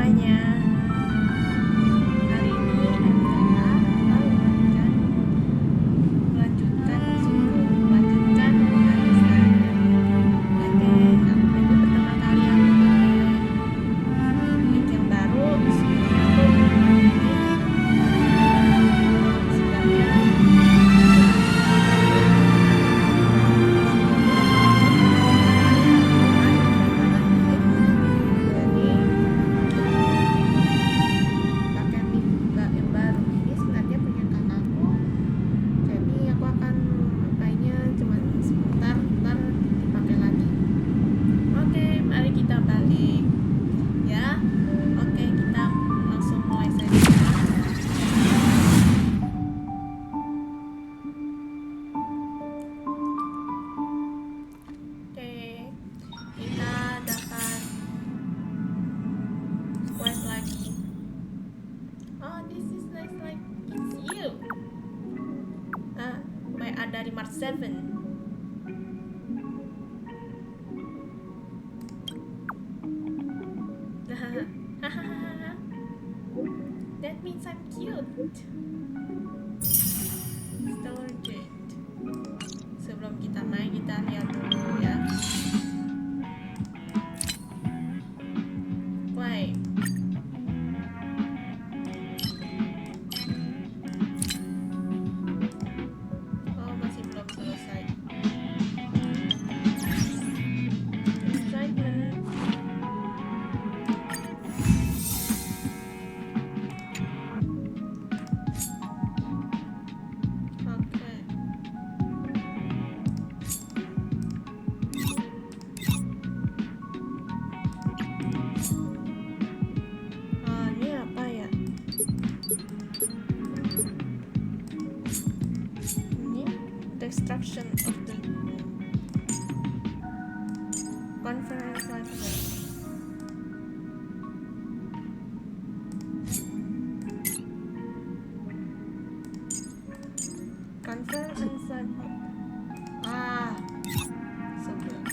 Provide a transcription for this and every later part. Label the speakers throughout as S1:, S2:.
S1: semuanya. Hari ini MTA melanjutkan pembahasan. Oke, ini pertama kali aku pakai mic yang baru. Dari March 7. That means I'm cute. Stargate. Sebelum kita main, kita lihat dulu ya. Wait. Destruction of the conference library. Conference library. So good.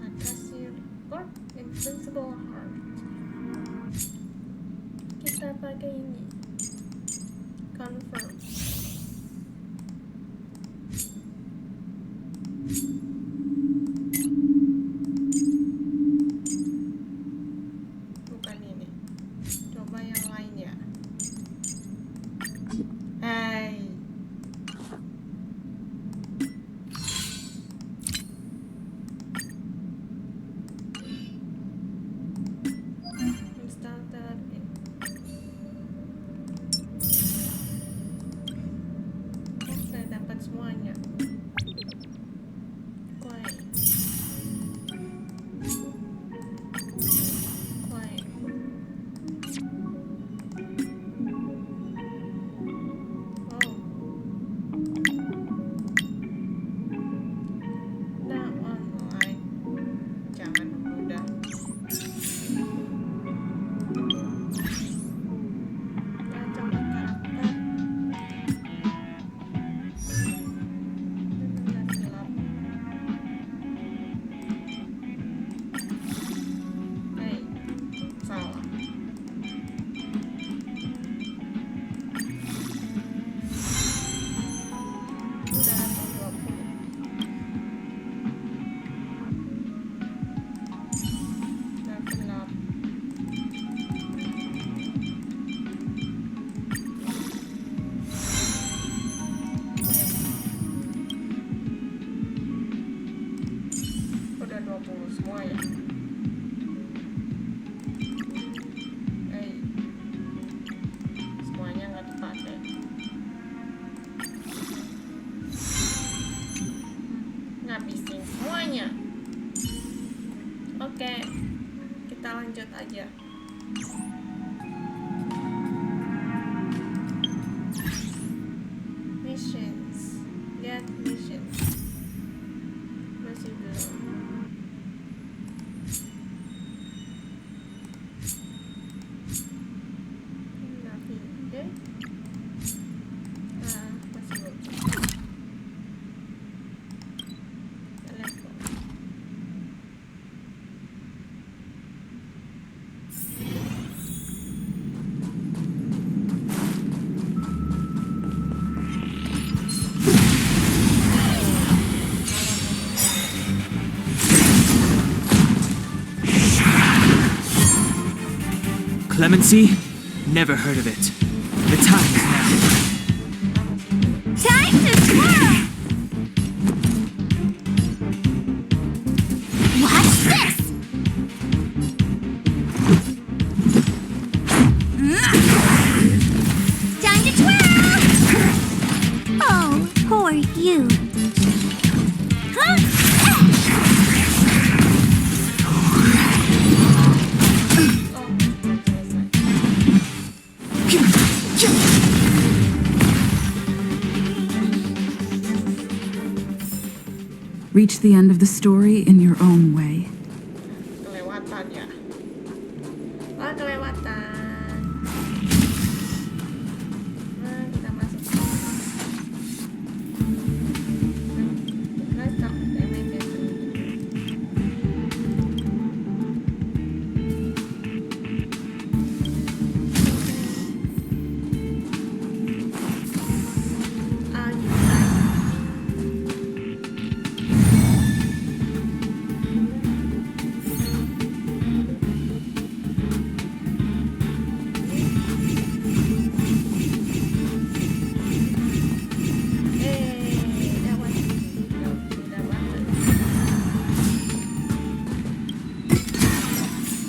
S1: Akasih report invincible heart. Kita pakai ini. Confirm. Bukan ini. Coba yang lainnya. Hai. Install therapy. Dapat semuanya. Semua ya. Semuanya nggak dipakai. Ngabisin semuanya. Oke, kita lanjut aja. Missions, get missions. Masih belum.
S2: Clemency? Never heard of it. The time is now.
S3: Time to twirl! Watch this! Time to twirl! Oh, poor you. Huh?
S4: Reach the end of the story in your own way.
S1: Kelewatan ya. Oh, kelewatan. Nah, kita masuk. Let's go.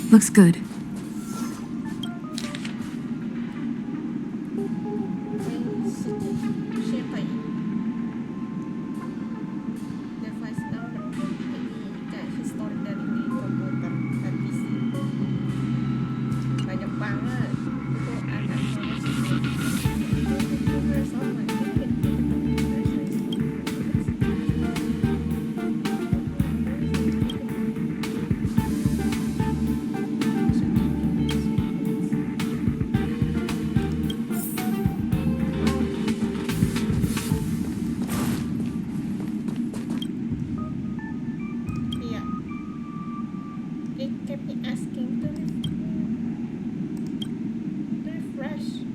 S4: Looks good.
S1: Siapa ini? Device download. Ini kayak history dari di komputer dan PC. Banyak banget. Itu ada iya. It kept me asking to refresh.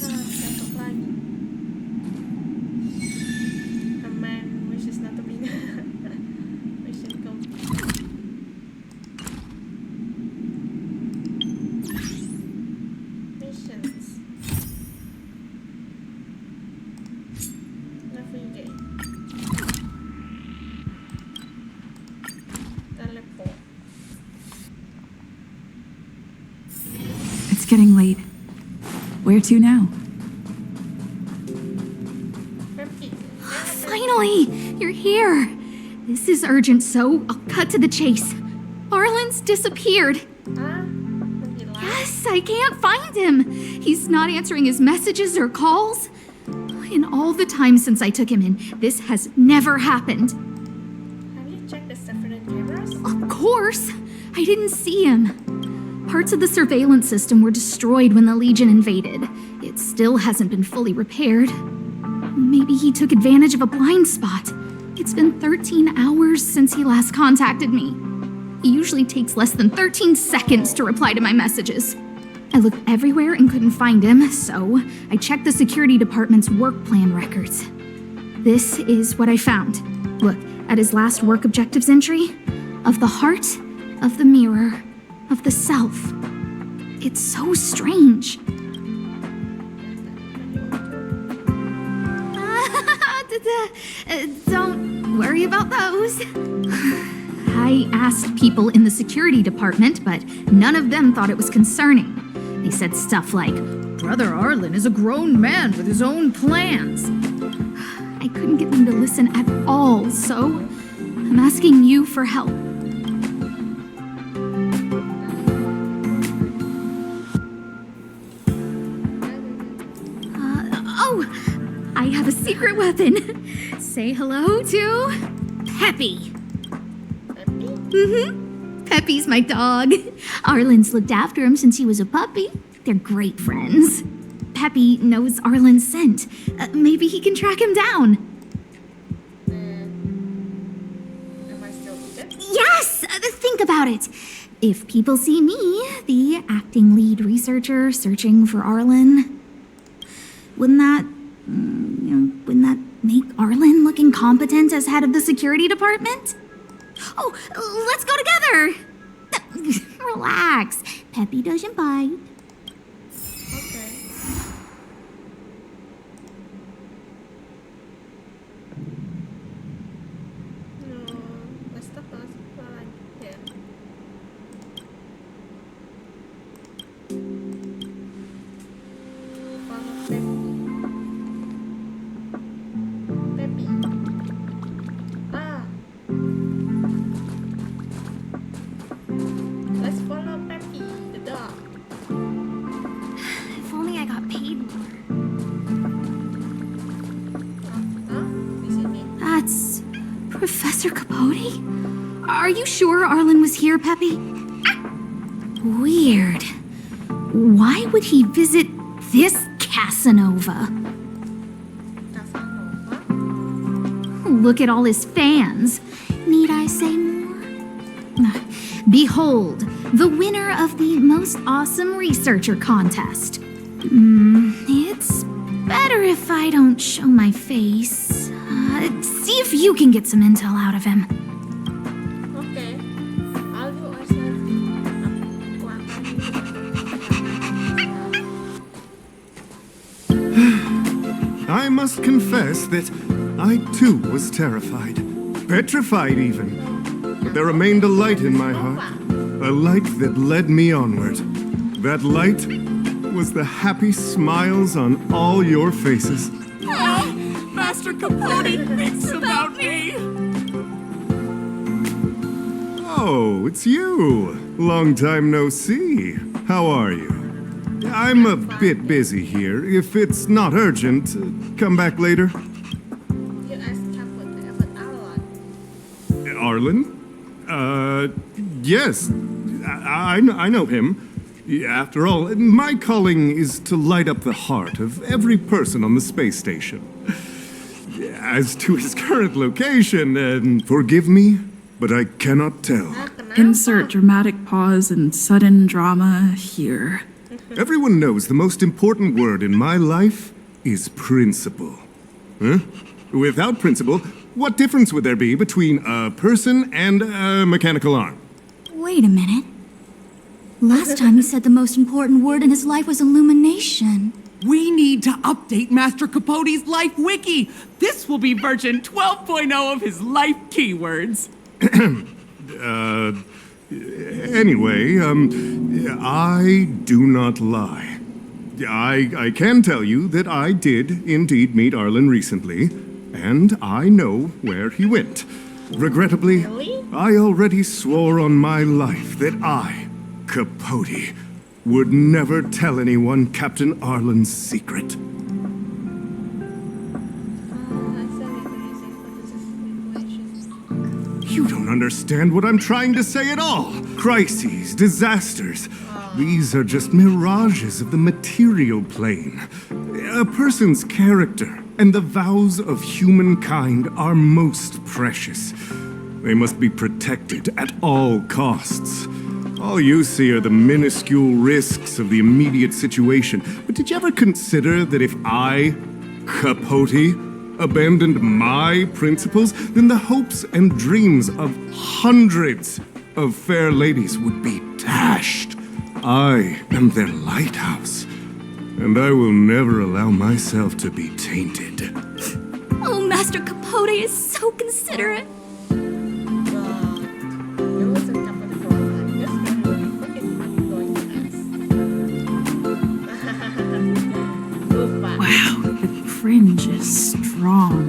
S1: Masuk lagi. Command wishes not to be mission complete. Missions. Navigate. Teleport.
S4: It's getting late. Where to now?
S1: Repeat.
S3: Finally! You're here! This is urgent, so I'll cut to the chase. Arlen's disappeared.
S1: Ah, menghilang.
S3: Yes, I can't find him. He's not answering his messages or calls. In all the time since I took him in, this has never happened.
S1: Have you checked the surveillance cameras?
S3: Of course! I didn't see him. Parts of the surveillance system were destroyed when the Legion invaded. It still hasn't been fully repaired. Maybe he took advantage of a blind spot. It's been 13 hours since he last contacted me. He usually takes less than 13 seconds to reply to my messages. I looked everywhere and couldn't find him, so I checked the security department's work plan records. This is what I found. Look at his last work objectives entry. Of the heart, of the mirror, of the self. It's so strange. Don't worry about those. I asked people in the security department, but none of them thought it was concerning. They said stuff like, "Brother Arlen is a grown man with his own plans." I couldn't get them to listen at all, so I'm asking you for help. I have a secret weapon. Say hello to Peppy.
S1: Peppy?
S3: Peppy's my dog. Arlen's looked after him since he was a puppy. They're great friends. Peppy knows Arlen's scent. Maybe he can track him down.
S1: Am I still needed?
S3: Yes! Think about it. If people see me, the acting lead researcher searching for Arlen, wouldn't that Wouldn't that make Arlen look incompetent as head of the security department? Oh, let's go together! Relax. Peppy doesn't bite.
S1: Oke. Astaga, apa lagi ya? Follow Peppy. Ah. Let's follow Peppy, the dog.
S3: If only I got paid more.
S1: Hah? Di sini.
S3: That's Professor Capote? Are you sure Arlen was here, Peppy? Weird. Why would he visit this Casanova?
S1: Casanova.
S3: Look at all his fans. Need I say more? Behold, the winner of the most awesome researcher contest. It's better if I don't show my face. See if you can get some intel out of him.
S1: Oke. I'll do myself. Aku akan
S5: I must confess that I too was terrified, petrified even. But there remained a light in my heart, a light that led me onward. That light was the happy smiles on all your faces.
S2: Master Capote, it's about me!
S5: Oh, it's you. Long time no see. How are you? I'm a bit busy here. If it's not urgent, come back later.
S1: You ask Capote about Arlen.
S5: Arlen? Yes. I know him. After all, my calling is to light up the heart of every person on the space station. As to his current location, forgive me, but I cannot tell.
S1: Kenapa?
S4: Insert dramatic pause and sudden drama here.
S5: Everyone knows the most important word in my life is principle. Huh? Without principle, what difference would there be between a person and a mechanical arm?
S3: Wait a minute. Last time he said the most important word in his life was illumination.
S6: We need to update Master Capote's Life Wiki. This will be version 12.0 of his life keywords.
S5: Anyway, I do not lie. I can tell you that I did indeed meet Arlen recently, and I know where he went. Regrettably,
S1: Really?
S5: I already swore on my life that I, Capote, would never tell anyone Captain Arlen's secret. You don't understand what I'm trying to say at all. Crises, disasters. These are just mirages of the material plane. A person's character and the vows of humankind are most precious. They must be protected at all costs. All you see are the minuscule risks of the immediate situation. But did you ever consider that if I, Capote, abandoned my principles, then the hopes and dreams of hundreds of fair ladies would be dashed? I am their lighthouse, and I will never allow myself to be tainted.
S3: Oh, Master Capote is so considerate.
S1: You listen Capote for a while. Just going to ask. Lupa.
S4: Wow, the fringe is strong.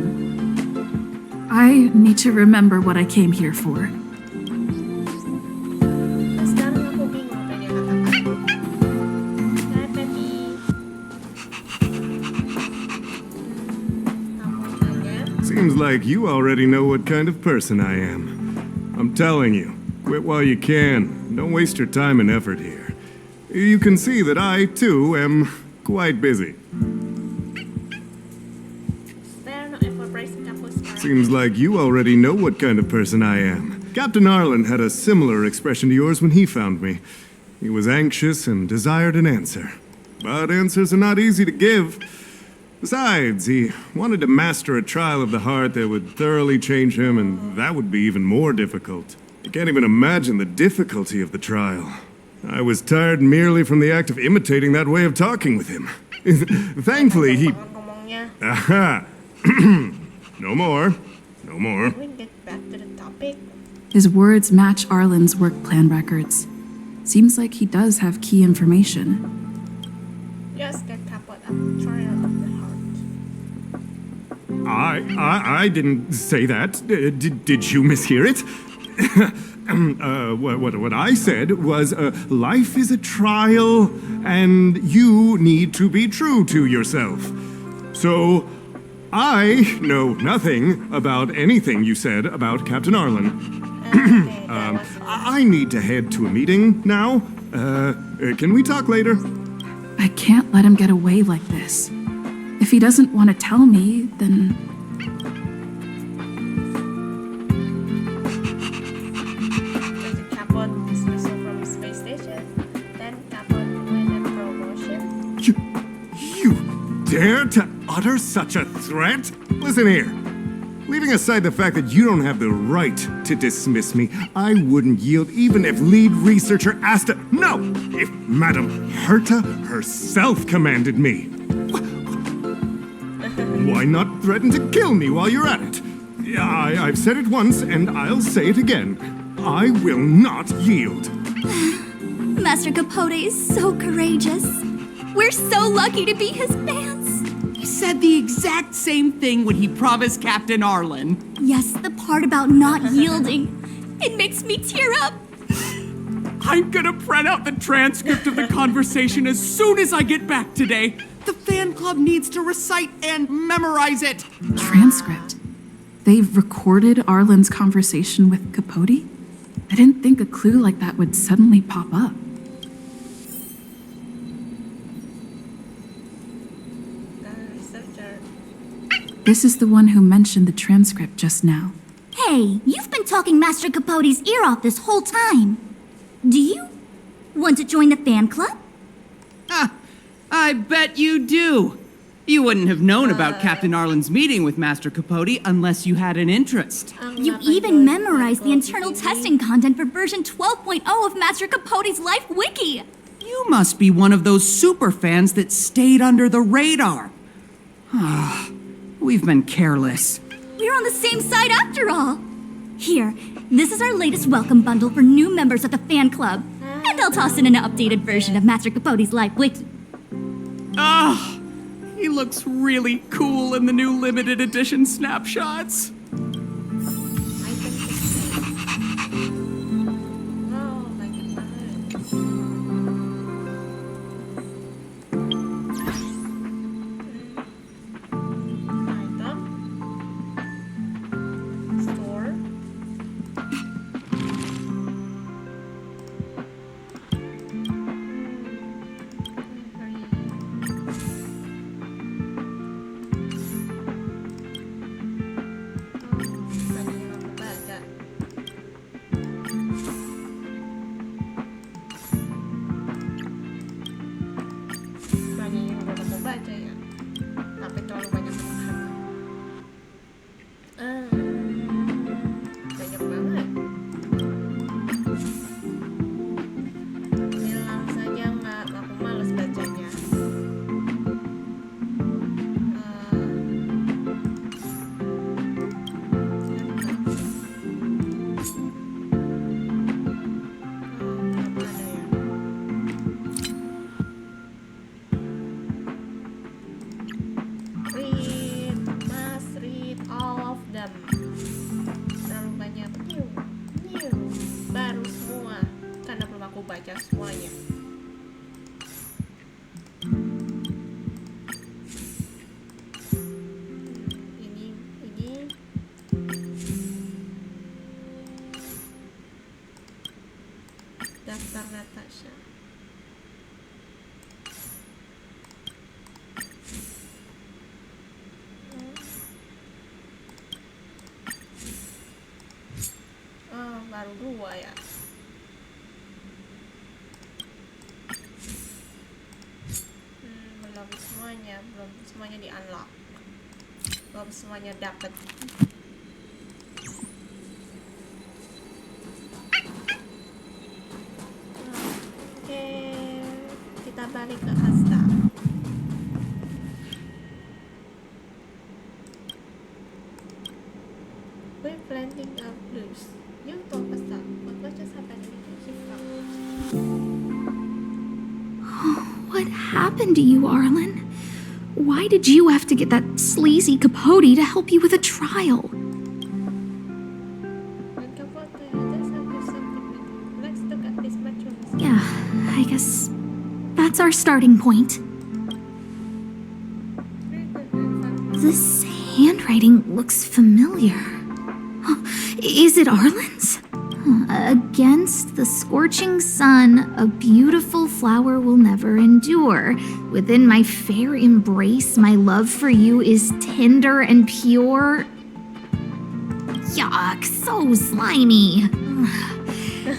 S4: I need to remember what I came here for.
S1: Nah, sekarang aku bingung apa yang dia katakan. Hai, Peppy. Kamu kaget?
S5: Seems like you already know what kind of person I am. I'm telling you, quit while you can. Don't waste your time and effort here. You can see that I, too, am quite busy.
S1: Spare no effort praising kamu sekarang.
S5: Seems like you already know what kind of person I am. Captain Arlen had a similar expression to yours when he found me. He was anxious and desired an answer. But answers are not easy to give. Besides, he wanted to master a trial of the heart that would thoroughly change him, and that would be even more difficult. I can't even imagine the difficulty of the trial. I was tired merely from the act of imitating that way of talking with him. Thankfully, he...
S1: Banget ngomongnya.
S5: Aha! No more. No more.
S1: We get back to the topic.
S4: His words match Arlen's work plan records. Seems like he does have key information.
S1: Just get kapot up trial of the heart.
S5: I didn't say that. Did you mishear it? What I said was, life is a trial, and you need to be true to yourself. So, I know nothing about anything you said about Captain Arlen.
S1: Okay, that was
S5: I need to head to a meeting now. Can we talk later?
S4: I can't let him get away like this. If he doesn't want to tell me, then
S1: just a kapot dismissal from space station, then kapot with a promotion.
S5: You dare to utter such a threat? Listen here. Leaving aside the fact that you don't have the right to dismiss me, I wouldn't yield even if lead researcher Asta... No! If Madame Herta herself commanded me. Why not threaten to kill me while you're at it? I've said it once, and I'll say it again. I will not yield.
S3: Master Capote is so courageous. We're so lucky to be his fans.
S6: He said the exact same thing when he promised Captain Arlen.
S3: Yes, the part about not yielding. It makes me tear up.
S6: I'm gonna print out the transcript of the conversation as soon as I get back today. The fan club needs to recite and memorize it.
S4: transcript. They've recorded Arlen's conversation with Capote? I didn't think a clue like that would suddenly pop up.
S1: Researcher.
S4: This is the one who mentioned the transcript just now.
S3: Hey, you've been talking Master Capote's ear off this whole time. Do you want to join the fan club?
S6: I bet you do. You wouldn't have known about Captain Arlen's meeting with Master Capote unless you had an interest.
S3: You even memorized the internal testing content for version 12.0 of Master Capote's Life Wiki.
S6: You must be one of those super fans that stayed under the radar. We've been careless.
S3: We're on the same side after all. Here, this is our latest welcome bundle for new members of the fan club. And I'll toss in an updated version of Master Capote's Life Wiki.
S6: He looks really cool in the new limited edition snapshots.
S1: Oh, banyak banget. Item. Store. Tadi yang aku baca. Banyak yang belum aku baca ya. Tapi terlalu banyak banget. Banyak banget. Bilang saja nggak, aku males bacanya. Berapa ada ya? Read, must read all of them. Terlalu banyak new, baru semua karena belum aku baca semuanya. Ini daftar Natasha. Oh, baru dua ya. Belum semuanya, belum semuanya di unlock, belum semuanya dapet. Oke, kita balik ke Asta. We're planting a blues. You told Asta what just happened in the
S3: What happened to you, Arlen? Why did you have to get that sleazy Capote to help you with a trial?
S1: Let's look at this mattress.
S3: Yeah, I guess that's our starting point. This handwriting looks familiar. Is it Arlen's? Against the scorching sun, a beautiful flower will never endure. Within my fair embrace, my love for you is tender and pure. Yuck, so slimy.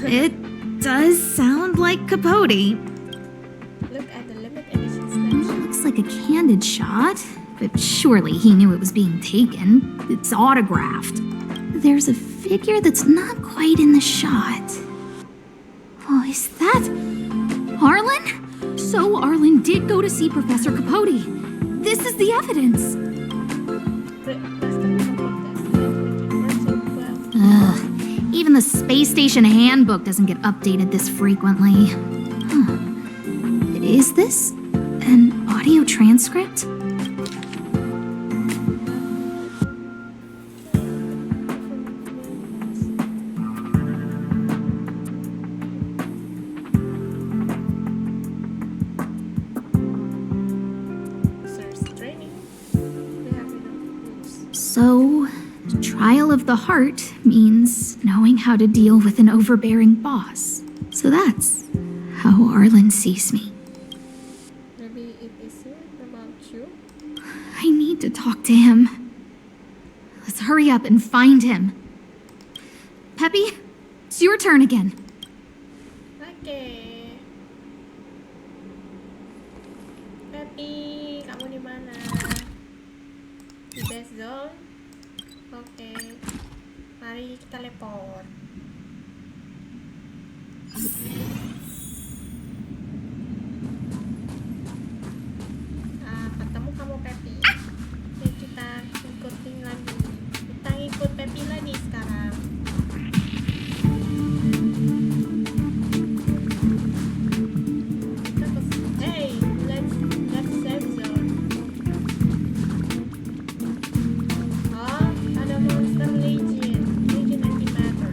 S3: It does sound like Capote.
S1: Look at the limited edition snapshot.
S3: Looks like a candid shot, but surely he knew it was being taken. It's autographed. There's a figure that's not quite in the shot. Oh, is that Arlen? So Arlen did go to see Professor Capote. This is the evidence. Ugh, even the space station handbook doesn't get updated this frequently. Huh. Is this an audio transcript? So, trial of the heart means knowing how to deal with an overbearing boss. So that's how Arlen sees me.
S1: Maybe it isn't about you.
S3: I need to talk to him. Let's hurry up and find him. Peppy, it's your turn again.
S1: Oke. Peppy, kamu di mana? Di best zone. Oke. Mari kita teleport. Ketemu kamu Peppy. Oke, kita ikutin lagi. Kita ngikut Peppy lagi sekarang. Hey, let's save zone. Oh, ada monster Legion antimatter.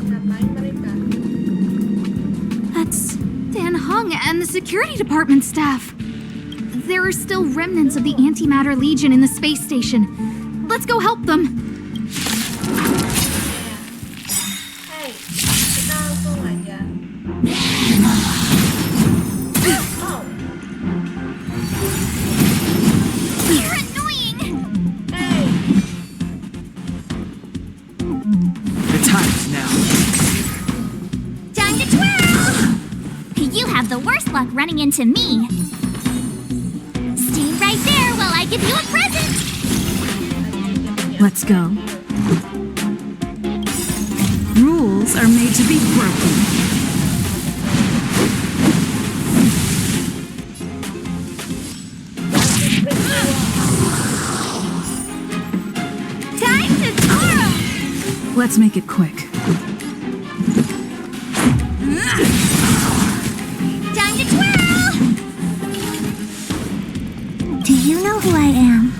S1: Ngapain mereka?
S3: That's Dan Hung and the security department staff. There are still remnants of the Antimatter Legion in the space station. Let's go help them.
S1: Hey, kita langsung aja. Oh,
S3: You're annoying!
S1: hey.
S2: The time's now.
S7: Time to twirl! You have the worst luck running into me. Stay right there while I give you a present!
S4: Let's go. Rules are made to be broken.
S7: Time to twirl!
S4: Let's make it quick.
S7: Time to twirl! Do you know who I am?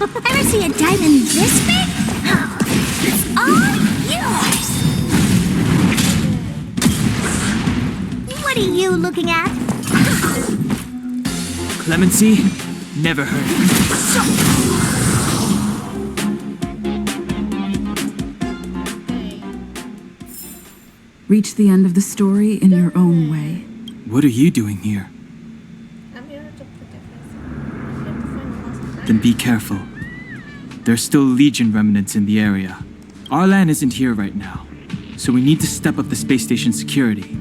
S7: Ever see a diamond this big? Oh, it's all yours! What are you looking at?
S2: Clemency? Never heard of it.
S4: Reach the end of the story in your own way.
S2: What are you doing here?
S1: I'm here to protect myself. I have to find the lost
S2: Then be careful. There's still Legion remnants in the area. Arlan isn't here right now, so we need to step up the space station security.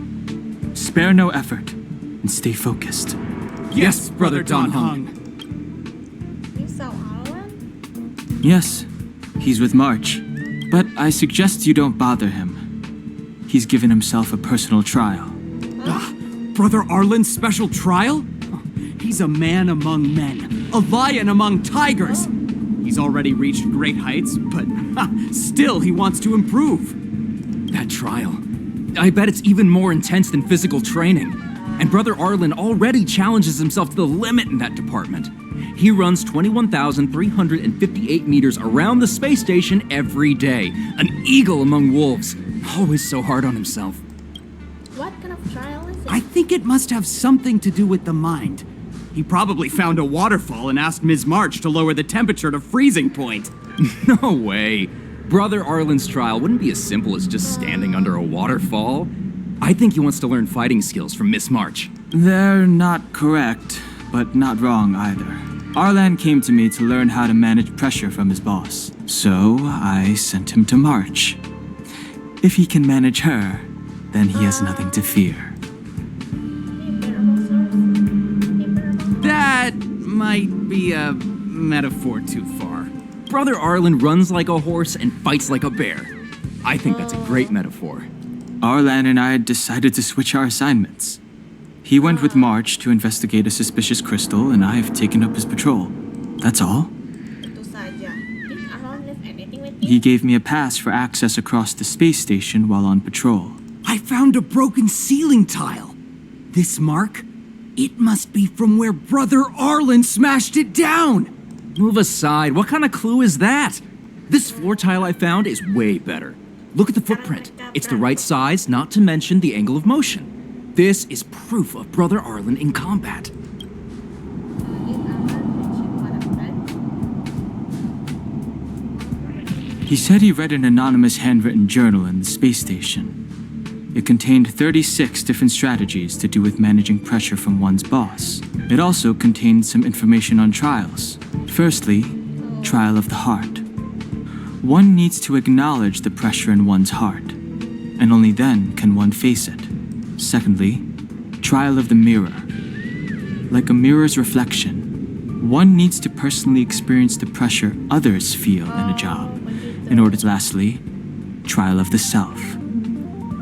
S2: Spare no effort and stay focused.
S6: Yes, Brother Don Hung.
S1: You saw Arlen?
S2: Yes, he's with March. But I suggest you don't bother him. He's given himself a personal trial.
S6: Brother Arlen's special trial? He's a man among men, a lion among tigers. He's already reached great heights, but still he wants to improve.
S8: That trial. I bet it's even more intense than physical training. And Brother Arlen already challenges himself to the limit in that department. He runs 21,358 meters around the space station every day. An eagle among wolves. Always so hard on himself.
S1: What kind of trial is it?
S6: I think it must have something to do with the mind. He probably found a waterfall and asked Ms. March to lower the temperature to freezing point.
S8: No way. Brother Arlen's trial wouldn't be as simple as just standing under a waterfall. I think he wants to learn fighting skills from Miss March.
S2: They're not correct, but not wrong either. Arlan came to me to learn how to manage pressure from his boss. So I sent him to March. If he can manage her, then he has nothing to fear.
S6: That might be a metaphor too far.
S8: Brother Arlen runs like a horse and fights like a bear. I think that's a great metaphor.
S2: Arlan and I decided to switch our assignments. He went with March to investigate a suspicious crystal, and I've taken up his patrol. That's all.
S1: Tentu saja. Did Arlen leave anything with you?
S2: He gave me a pass for access across the space station while on patrol.
S6: I found a broken ceiling tile. This mark? It must be from where Brother Arlen smashed it down.
S8: Move aside. What kind of clue is that? This floor tile I found is way better. Look at the footprint. It's the right size, not to mention the angle of motion. This is proof of Brother Arlen in combat.
S1: Did Arlen mention what happened?
S2: He said he read an anonymous handwritten journal in the space station. It contained 36 different strategies to do with managing pressure from one's boss. It also contained some information on trials. Firstly, trial of the heart. One needs to acknowledge the pressure in one's heart, and only then can one face it. Secondly, trial of the mirror. Like a mirror's reflection, one needs to personally experience the pressure others feel in a job. In order to, lastly, trial of the self.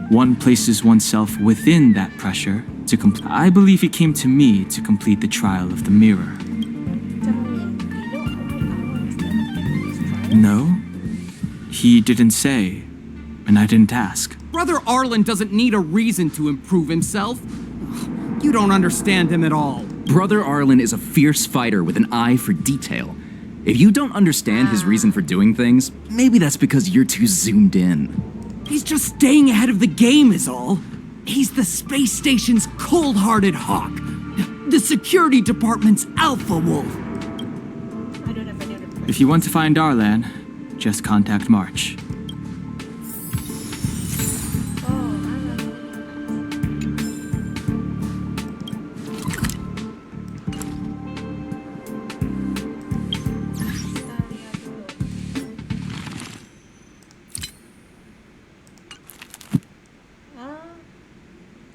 S2: One places oneself within that pressure to complete. I believe he came to me to complete the trial of the mirror. No, he didn't say, and I didn't ask.
S6: Brother Arlen doesn't need a reason to improve himself. You don't understand him at all.
S8: Brother Arlen is a fierce fighter with an eye for detail. If you don't understand his reason for doing things, maybe that's because you're too zoomed in.
S6: He's just staying ahead of the game is all. He's the space station's cold-hearted hawk. The security department's alpha wolf.
S1: I don't have any other question.
S2: If you want to find Arlan, just contact March.
S1: Oh, Arlen. Kita lihat dulu.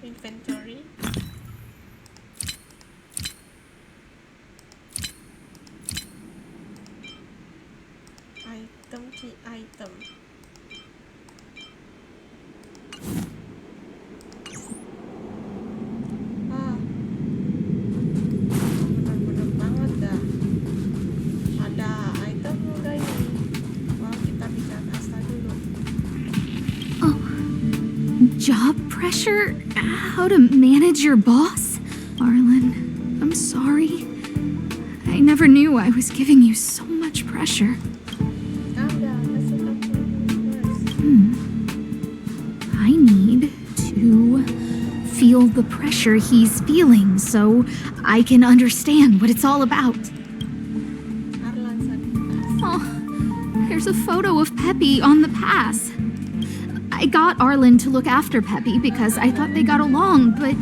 S1: Inventory. Item, key item. Bener-bener banget dah. Ada item udah ini. Well, kita bisa kasta dulu.
S3: Job pressure? How to manage your boss? Arlen, I'm sorry. I never knew I was giving you so much pressure.
S1: Calm down. Let's look up first.
S3: I need to feel the pressure he's feeling so I can understand what it's all about.
S1: Arlan said.
S3: Oh, there's a photo of Peppy on the pass. I got Arlen to look after Peppy because I thought they got along, but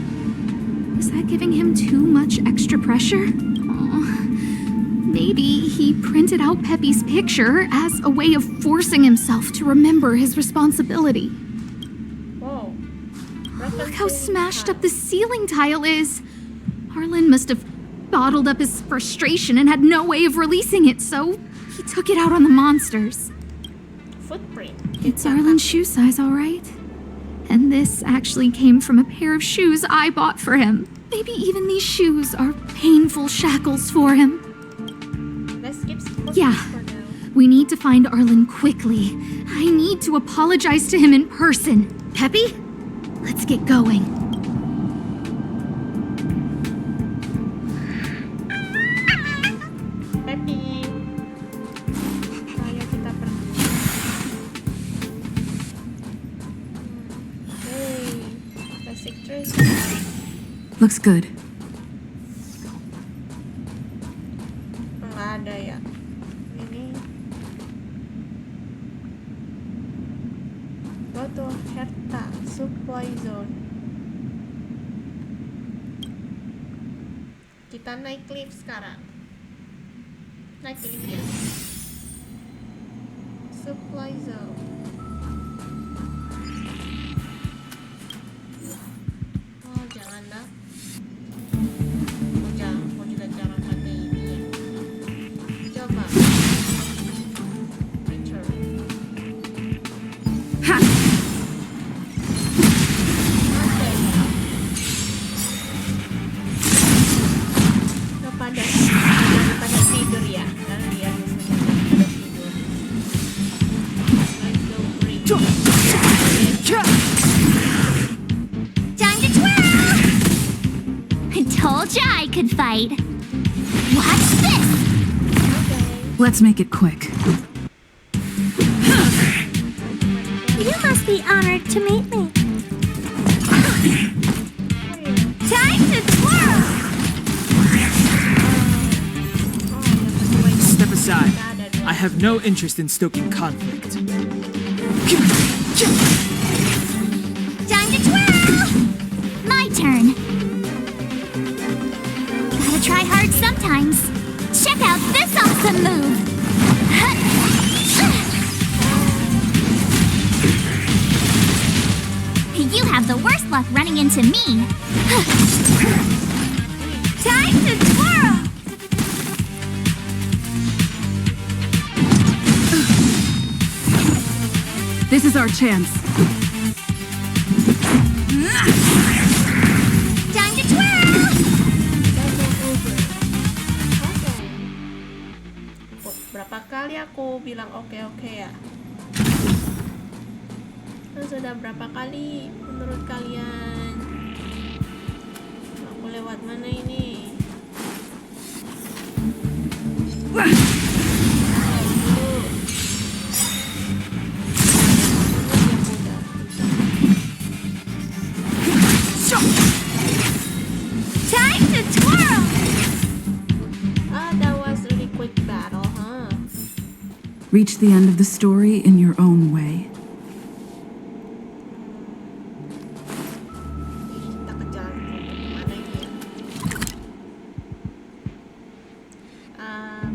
S3: was that giving him too much extra pressure? Oh, maybe he printed out Peppy's picture as a way of forcing himself to remember his responsibility.
S1: Whoa.
S3: Look how smashed up the ceiling tile is. Arlen must have bottled up his frustration and had no way of releasing it, so he took it out on the monsters.
S1: Footprint.
S3: It's Arlen's shoe size, all right. And this actually came from a pair of shoes I bought for him. Maybe even these shoes are painful shackles for him.
S1: Let's skip
S3: Yeah.
S1: for now.
S3: We need to find Arlen quickly. I need to apologize to him in person. Peppy, let's get going.
S1: Peppy. Ayo kita pergi. Hey, basic trace.
S4: Looks good.
S1: Nggak ada ya. Ini. Go to Herta Supply Zone. Kita naik lift sekarang. Naik lift ya. Supply Zone. Oh jangan dah. Mau juga jangan pakai ini ya. Coba. Picture. Ada ya. Nggak pada tidur ya. Karena dia biasanya pada tidur. Let's go break.
S7: Time to twirl! I told ya I could fight. Watch this!
S4: Let's make it quick.
S7: You must be honored to meet me. Time to twirl!
S2: Step aside. I have no interest in stoking conflict.
S7: Time to twirl! My turn. Gotta try hard sometimes. Check out this awesome move! You have the worst luck running into me. Time to twirl!
S4: This is our chance.
S7: Time to twirl!
S1: Berapa kali aku bilang oke ya? Sudah berapa kali menurut kalian? Aku lewat mana ini?
S7: Time to twirl!
S1: That was really quick battle, huh?
S4: Reach the end of the story in your own way.
S1: Kita ke jalan mana ini ya?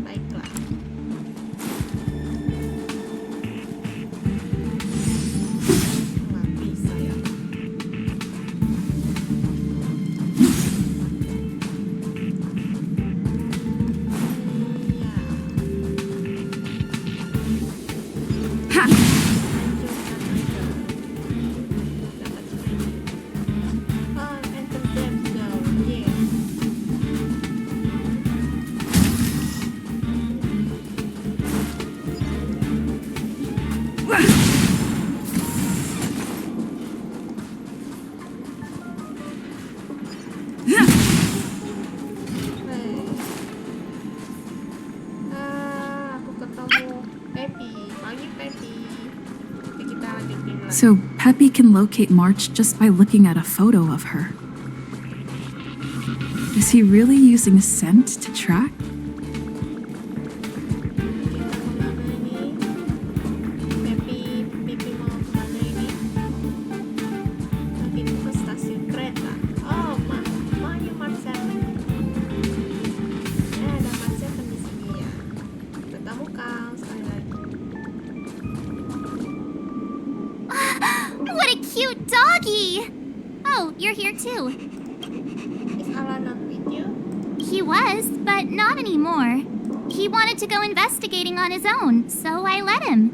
S1: Baiklah. Nggak bisa ya. Aku ketemu Peppy. Pagi Peppy. Oke, kita lanjutin lagi.
S4: So Peppy can locate March just by looking at a photo of her. Is he really using scent to track?
S1: Peppy mau kemana ini? Pintu ke stasiun kereta. Oh, Maju Mark 7. Ada Mark 7 di sini ya. Ketemu kau sekali lagi.
S7: What a cute doggy! Oh, you're here too.
S1: Is Alan not with you?
S7: He was, but not anymore. He wanted to go investigating on his own, so I let him.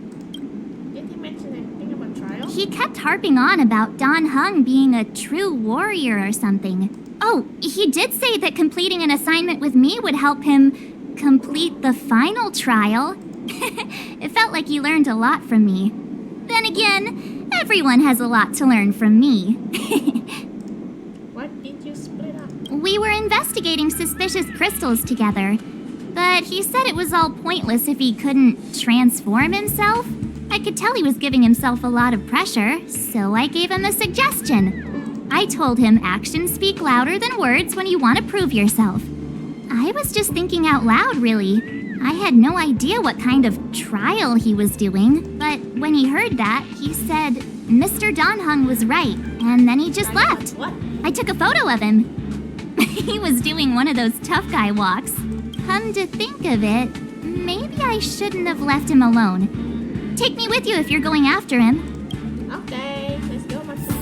S1: Did he mention anything about trial?
S7: He kept harping on about Dan Heng being a true warrior or something. Oh, he did say that completing an assignment with me would help him complete the final trial. It felt like he learned a lot from me. Then again, everyone has a lot to learn from me.
S1: What did you split up?
S7: We were investigating suspicious crystals together, but he said it was all pointless if he couldn't transform himself. I could tell he was giving himself a lot of pressure, so I gave him a suggestion. I told him actions speak louder than words when you want to prove yourself. I was just thinking out loud, really. I had no idea what kind of trial he was doing, but when he heard that, he said Mr. Dan Heng was right, and then he just left.
S1: What?
S7: I took a photo of him. He was doing one of those tough guy walks. Come to think of it, maybe I shouldn't have left him alone. Take me with you if you're going after him.
S1: Okay, let's go, Marcel.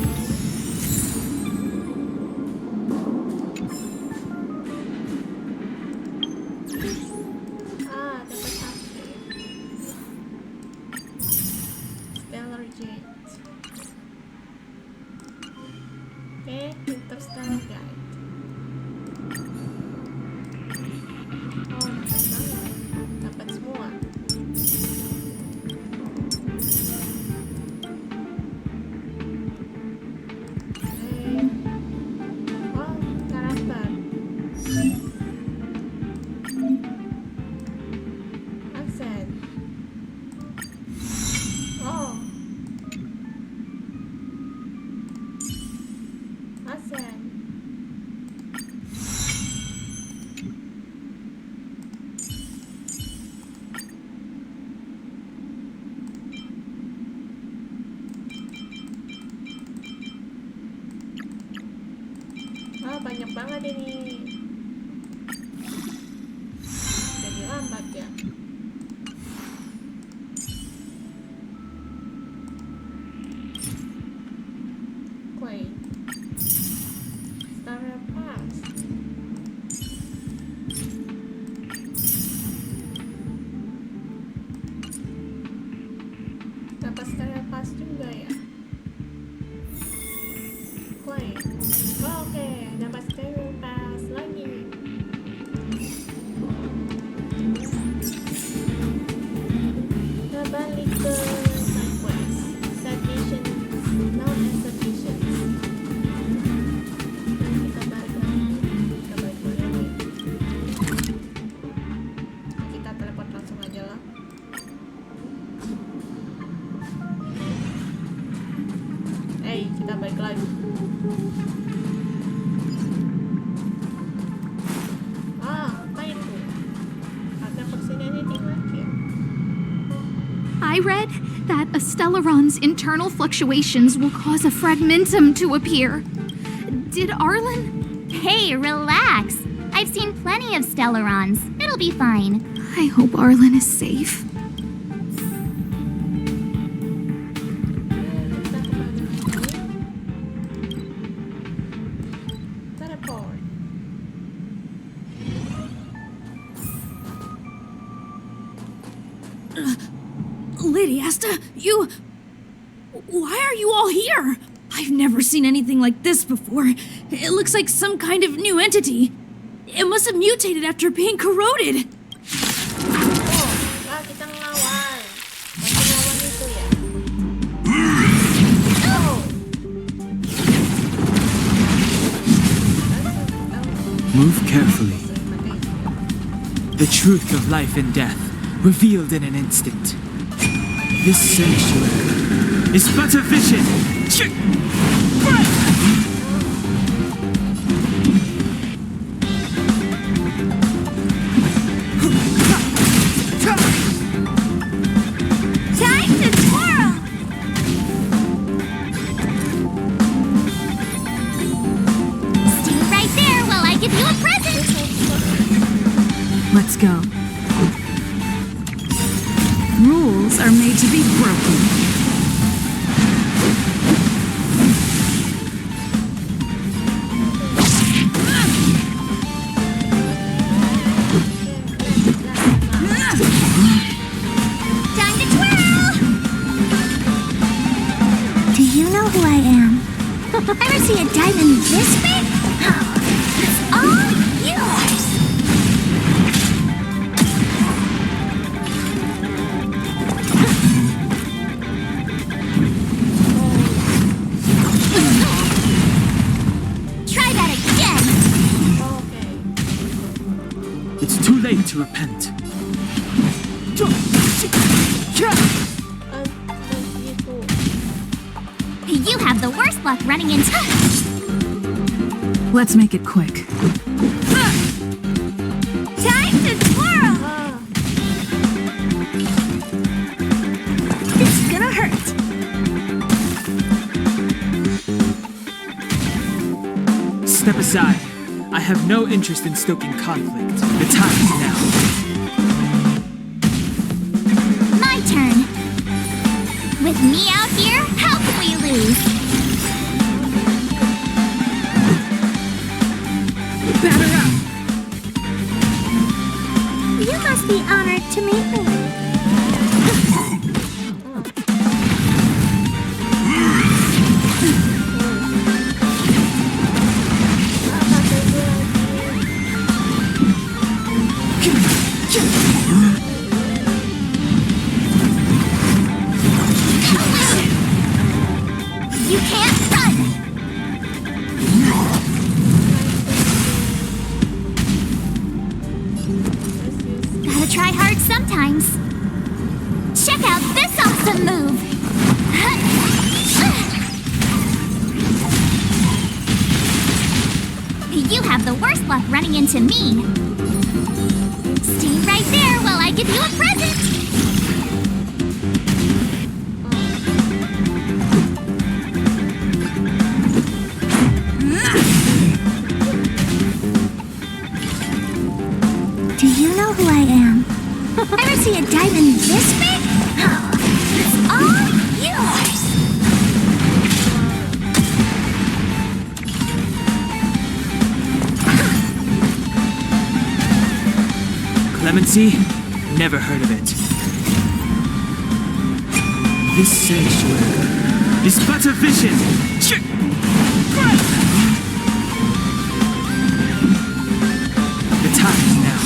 S1: Dapat upgrade. Stellar Jet. Okay, Interstellar Guide. Oh, dapat banget. Dapat semua. Oh, karakter. Aksen. Oh. Aksen. Wah, banyak banget ini. Jadi lambat ya. Wait. Star Pass. Dapat Star Pass juga ya. Wait. Oh, oke, dapat Star Pass lagi. Kita balik ke side quest. Side mission known as submissions. Dan kita balik lagi. Kita balik lagi. Kita teleport langsung aja lah. Hey, kita balik lagi. Apa itu? Ada persen anything lagi ya?
S3: I read that a Stellaron's internal fluctuations will cause a fragmentum to appear. Did Arlen?
S7: Hey, relax. I've seen plenty of Stellarons. It'll be fine.
S3: I hope Arlen is safe.
S1: Kita kemana lagi? Teleport.
S9: Lady Asta, you... Why are you all here? I've never seen anything like this before. It looks like some kind of new entity. It must have mutated after being corroded.
S1: Oh, kita ngelawan. Masih ngelawan itu ya? Oh.
S2: Move carefully. The truth of life and death, revealed in an instant. This sanctuary is but a vision.
S7: Time to twirl! Stay right there while I give you a present!
S4: Let's go. Rules are made to be broken.
S7: see a diamond this big? It's all yours. Try that again.
S1: Okay.
S2: It's too late to repent.
S7: You have the worst luck running into...
S4: Let's make it quick.
S7: Time to twirl! It's gonna hurt.
S2: Step aside. I have no interest in stoking conflict. The time is now.
S7: My turn. With me out here, how can we lose?
S4: Batter up!
S7: You must be honored to meet me. You can't run! Gotta try hard sometimes. Check out this awesome move! You have the worst luck running into me. Stay right there while I give you a present! Do you know who I am? Ever see a diamond this big? It's all yours!
S2: Clemency? Never heard of it. This sanctuary is but a vision. The time is now.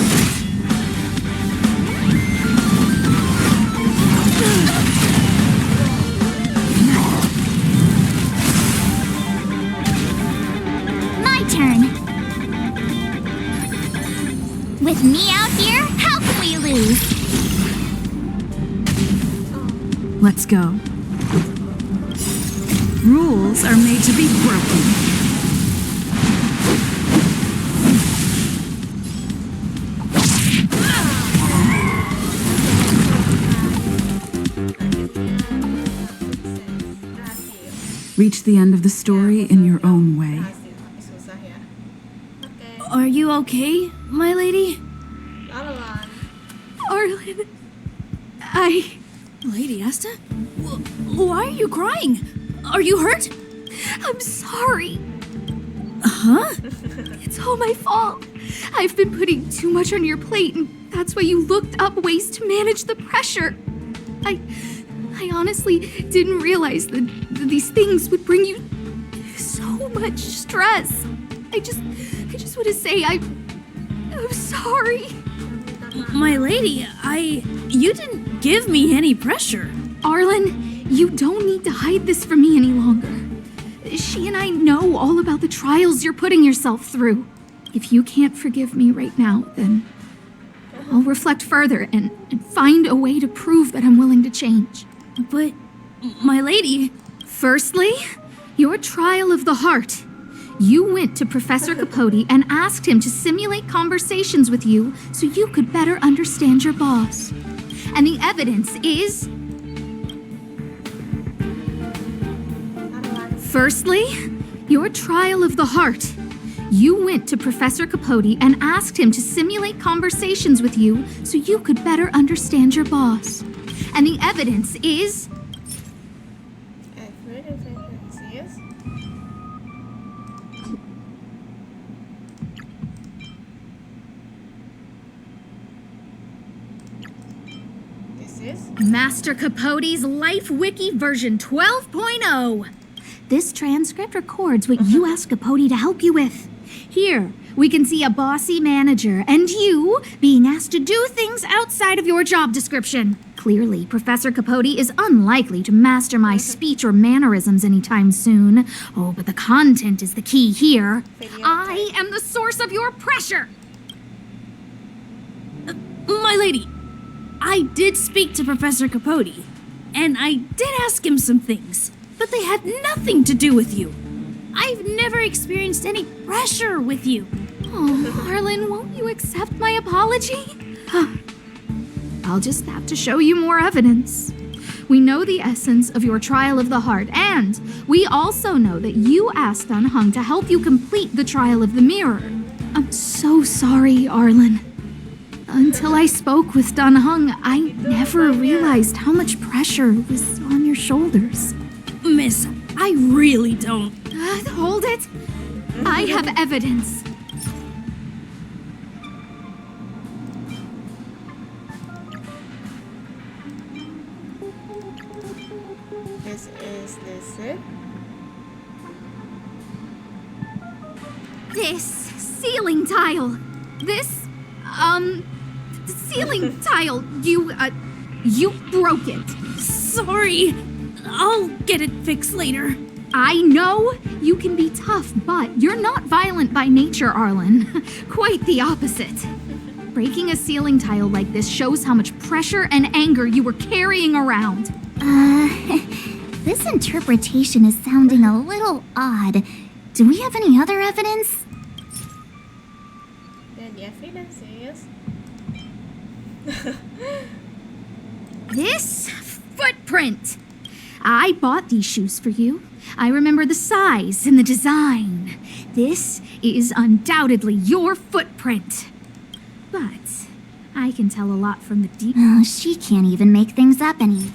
S7: My turn. With me out here, how can we lose?
S4: Let's go. Rules are made to be broken. Reach the end of the story in your own way.
S1: Susah ya. Oke.
S9: Are you okay, my lady?
S1: Laluan.
S3: Arlen,
S9: Lady Asta? Why are you crying? Are you hurt?
S3: I'm sorry.
S9: Huh?
S3: It's all my fault. I've been putting too much on your plate, and that's why you looked up ways to manage the pressure. I honestly didn't realize that these things would bring you so much stress. I just want to say I'm sorry.
S9: My lady, you didn't give me any pressure.
S3: Arlen, you don't need to hide this from me any longer. She and I know all about the trials you're putting yourself through. If you can't forgive me right now, then I'll reflect further and find a way to prove that I'm willing to change.
S9: But, my lady...
S3: Firstly, your trial of the heart. You went to Professor Capote and asked him to simulate conversations with you so you could better understand your boss. And the evidence is... Firstly, your trial of the heart. You went to Professor Capote and asked him to simulate conversations with you so you could better understand your boss. And the evidence is...
S1: Yes. This is
S3: Master Capote's Life Wiki version 12.0. This transcript records what you asked Capote to help you with. Here, we can see a bossy manager and you being asked to do things outside of your job description. Clearly, Professor Capote is unlikely to master my speech or mannerisms anytime soon. Oh, but the content is the key here. I am the source of your pressure.
S9: My lady, I did speak to Professor Capote, and I did ask him some things, but they had nothing to do with you. I've never experienced any pressure with you.
S3: Oh, Arlen, won't you accept my apology? I'll just have to show you more evidence. We know the essence of your trial of the heart, and we also know that you asked Dunhung to help you complete the trial of the mirror. I'm so sorry, Arlen. Until I spoke with Dunhung, I never realized how much pressure was on your shoulders.
S9: Miss, I really don't.
S3: Hold it. I have evidence.
S1: This it?
S3: This ceiling tile. This, ceiling tile. You broke it.
S9: Sorry. I'll get it fixed later.
S3: I know you can be tough, but you're not violent by nature, Arlen. Quite the opposite. Breaking a ceiling tile like this shows how much pressure and anger you were carrying around.
S7: This interpretation is sounding a little odd. Do we have any other evidence?
S1: And the evidence is...
S3: This footprint. I bought these shoes for you. I remember the size and the design. This is undoubtedly your footprint. But I can tell a lot from the deep...
S7: Oh, she can't even make things up any.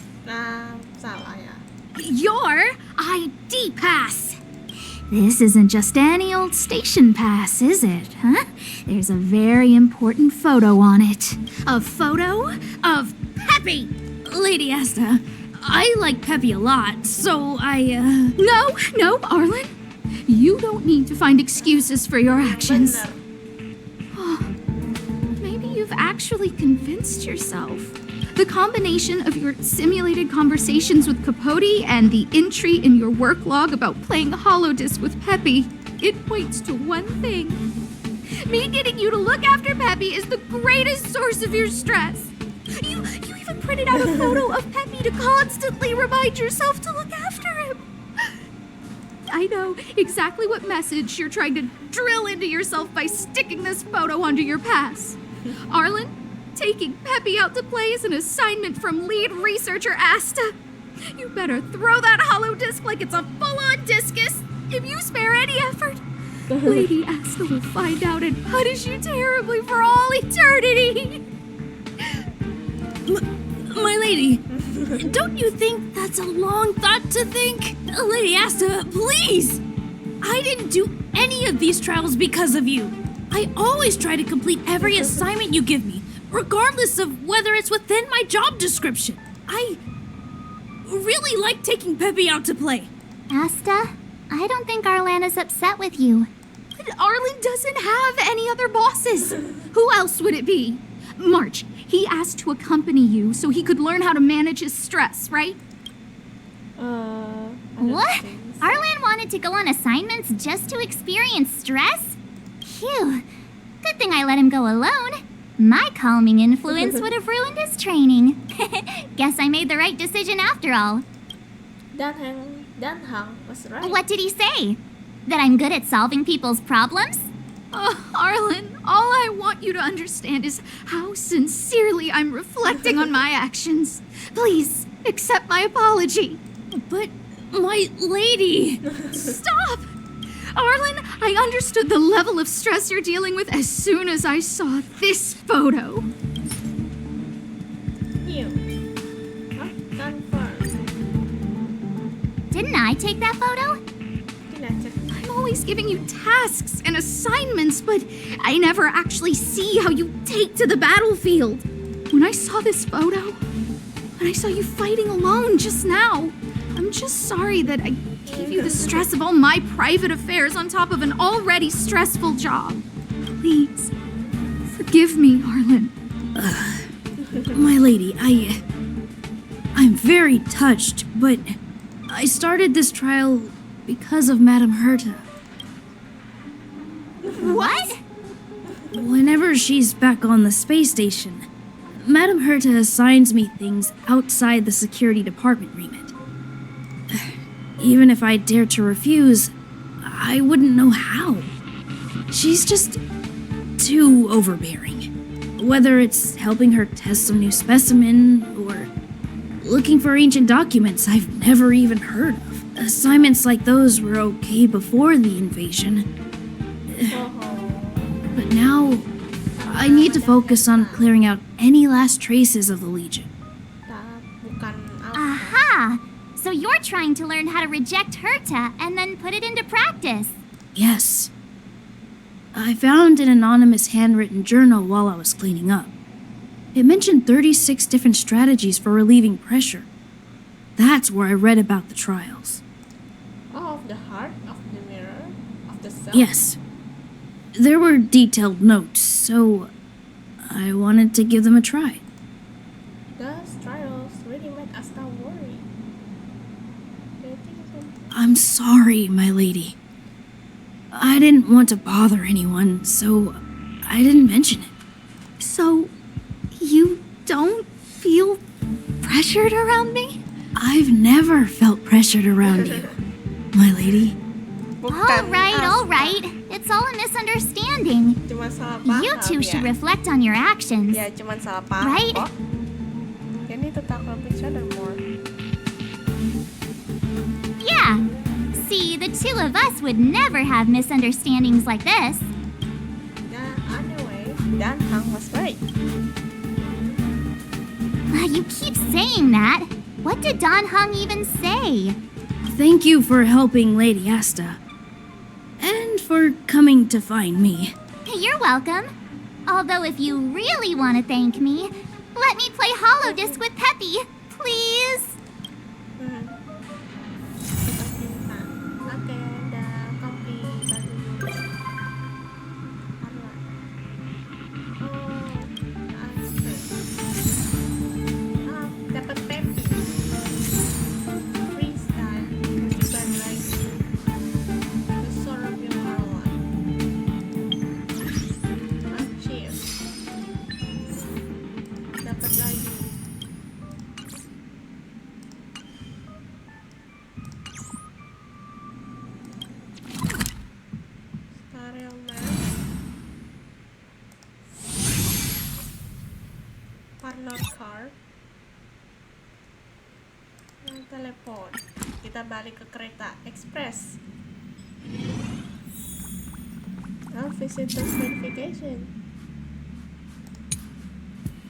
S1: Salah ya.
S3: Your ID pass. This isn't just any old station pass, is it, huh? There's a very important photo on it. A photo of Peppy.
S9: Lady Asta, I like Peppy a lot, so
S3: No, Arlen. You don't need to find excuses for your actions. Maybe you've actually convinced yourself. The combination of your simulated conversations with Capote and the entry in your work log about playing holodisc with Peppy, it points to one thing. Me getting you to look after Peppy is the greatest source of your stress. You even printed out a photo of Peppy to constantly remind yourself to look after him. I know exactly what message you're trying to drill into yourself by sticking this photo onto your pass. Arlen, taking Peppy out to play is an assignment from lead researcher Asta. You better throw that hollow disc like it's a full-on discus. If you spare any effort, Lady Asta will find out and punish you terribly for all eternity.
S9: My lady, don't you think that's a long thought to think? Lady Asta, please! I didn't do any of these trials because of you. I always try to complete every assignment you give me, regardless of whether it's within my job description. I really like taking Peppy out to play.
S7: Asta, I don't think Arlan is upset with you.
S3: But Arlen doesn't have any other bosses. Who else would it be? March, he asked to accompany you so he could learn how to manage his stress, right?
S7: What? Arlan wanted to go on assignments just to experience stress? Phew. Good thing I let him go alone. My calming influence would have ruined his training. Guess I made the right decision after all.
S1: Dunhung was right.
S7: What did he say? That I'm good at solving people's problems?
S3: Arlen, all I want you to understand is how sincerely I'm reflecting on my actions. Please, accept my apology.
S9: But, my lady...
S3: Stop! Arlen, I understood the level of stress you're dealing with as soon as I saw this photo.
S7: Didn't I take that photo?
S3: I'm always giving you tasks and assignments, but I never actually see how you take to the battlefield. When I saw this photo, when I saw you fighting alone just now, I'm just sorry that I Give you the stress of all my private affairs on top of an already stressful job. Please, forgive me, Arlen.
S9: My lady, I'm very touched, but I started this trial because of Madame Herta.
S7: What?
S9: Whenever she's back on the space station, Madame Herta assigns me things outside the security department remit. Even if I dared to refuse, I wouldn't know how. She's just too overbearing. Whether it's helping her test some new specimen or looking for ancient documents I've never even heard of. Assignments like those were okay before the invasion. But now, I need to focus on clearing out any last traces of the Legion.
S1: Bukan apa.
S7: Aha! So you're trying to learn how to reject Herta and then put it into practice.
S9: Yes. I found an anonymous handwritten journal while I was cleaning up. It mentioned 36 different strategies for relieving pressure. That's where I read about the trials.
S1: Oh, of the heart, of the mirror, of the self.
S9: Yes. There were detailed notes, so I wanted to give them a try.
S1: Those trials really made Asta worry. Do you think so?
S9: I'm sorry, my lady. I didn't want to bother anyone, so I didn't mention it.
S3: So, you don't feel pressured around me?
S9: I've never felt pressured around you, my lady.
S1: Bukan
S7: All
S1: Asta.
S7: right. It's all a misunderstanding.
S1: Cuma salah paham
S7: You two should
S1: ya.
S7: reflect on your actions.
S1: Ya, cuma salah paham
S7: Right?
S1: kok. Ya, ini tentang each other more.
S7: Yeah. See, the two of us would never have misunderstandings like this.
S1: Yeah, anyway, Dan Hang was right.
S7: You keep saying that. What did Don Hung even say?
S9: Thank you for helping Lady Asta. And for coming to find me.
S7: You're welcome. Although if you really want to thank me, let me play Hollow Disc with Peppy, please.
S1: Oke, udah kopi baru. Dapat Peppy. Freestyle. Masih lagi. The Sword of Your Heart. Cheers. Dapat lagi. Stereo map. Parlor card. Yang telepon. Kita balik ke kereta express. Visitors verification.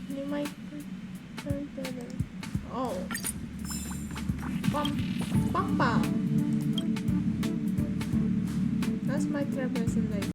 S1: You might turn to the... Oh. Pump. That's my travel